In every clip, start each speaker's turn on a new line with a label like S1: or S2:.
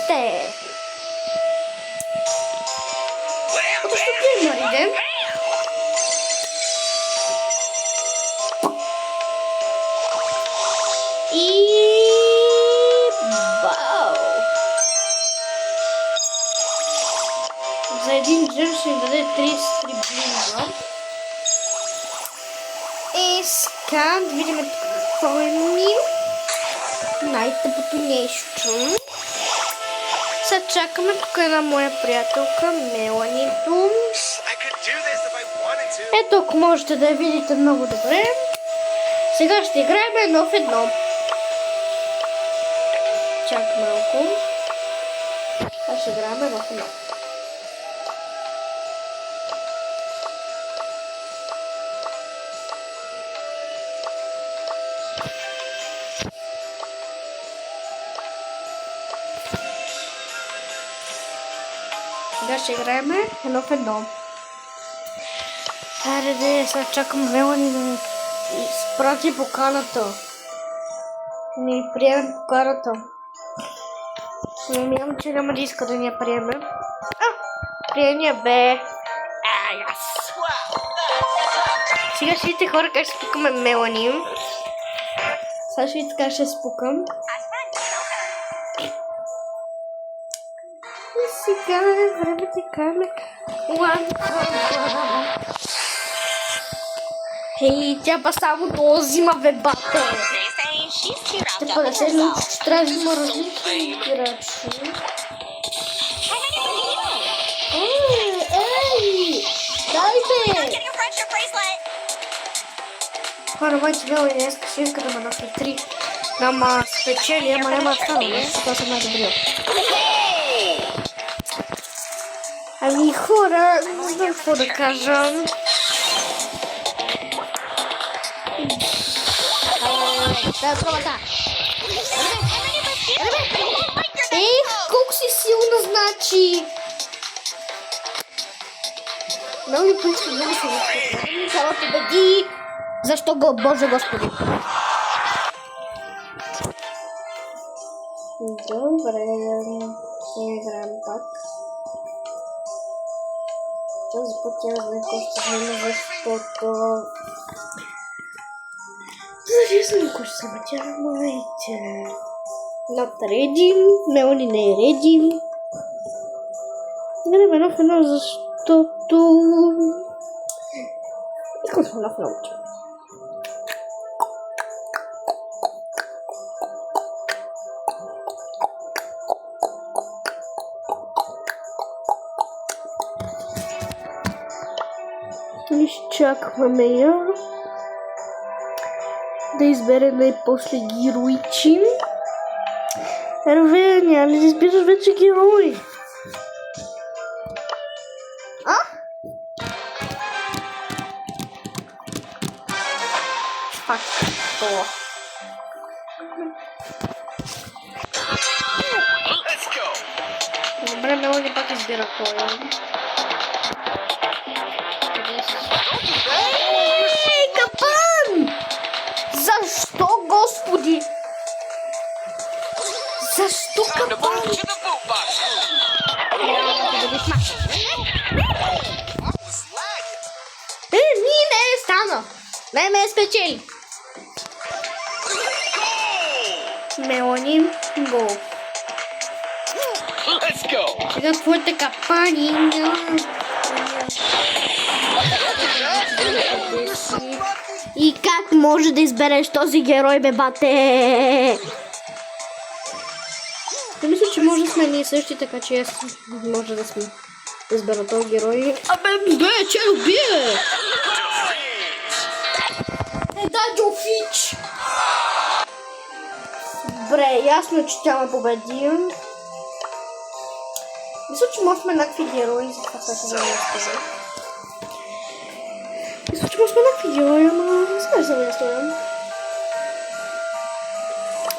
S1: бебате! Ото ще геймърите. И... Бау! За един джем ще ни даде 33 близа. И скан, да видим какво е ми. Най-тъпото нещо. Сега чакаме тук една моя приятелка, Меланито. Ето, ако можете да я видите много добре. Сега ще играем едно в едно. Чак малко. Сега ще играем едно в едно. Сега ще играем едно в едно. Хайде, сега чакам Мелани да ни изпрати поканата. Да ни приеме поканата. Намирам, че няма да иска да ни я приеме. Приемя бе. Сега ще видите хора как ще спукаме Мелани. Сега ще видите как ще спукам. Сега е време да каме Хей, тя па само то взима бебата. Ще понесе научи, че трябва да има различни играчи. Ей! Дай бе! Хора, майче Мелани днес ще иска да ме нахитри. Ама спечели, ама няма да стана, защото съм най-добрия. Ами хора, не знам какво да кажа. Колко си силна, значи! Много ми принципи много се вижда. Трябва победи! Защо го, Боже Господи? Добре, ще играем пак. Този път тя знае кой ще вземе, защото... Зависим кой ще вземе, тя майте. Not ready, Мелани не е ready. Играем едно в едно, защото... Искам да едно в едно. Изчакваме я да избере най-после героичи. Ерве, няма ли да избираш вече герои? Пак това. Добре, Мелани пак избира кой. Защо, Господи? Защо капан? Ми не е стана. Не ме е спечели. Мелани, гол. Сега твоите капани. И как може да избереш този герой, бебате? Не мисля, че може да сме ние същи, така че аз може да сме да избера този герой. Абе, бе, че убие! Дай Джофич! Добре, ясно, че тя ме победи. Мисля, че може сме еднакви герои, за това сега да не разказвам. Мисля, че може сме еднакви герои, ама не знам за да я стоям.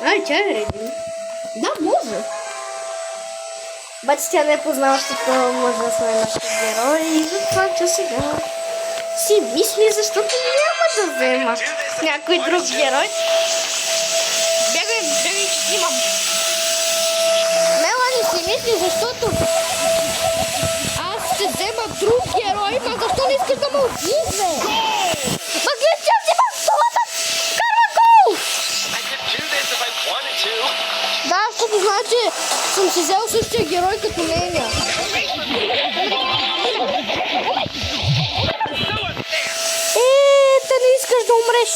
S1: Ай, тя е реди. Да, може. Обаче тя не е познаващата, може да сме еднакви герои и затова, че сега си мисли, защото няма да взема някой друг герой. Бягай, че снимам. Мелани, мисли, защото аз ще взема друг герой, ма защо не искаш да ме убиеш, бе? Ма гледай, че аз взимам втората! Карма гол! Да, защото знае, че съм си взел същия герой като нейния. Те не искаш да умреш.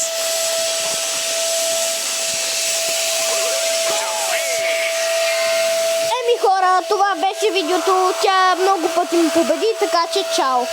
S1: Еми хора, това беше видеото. Тя много пъти ми победи, така че чао.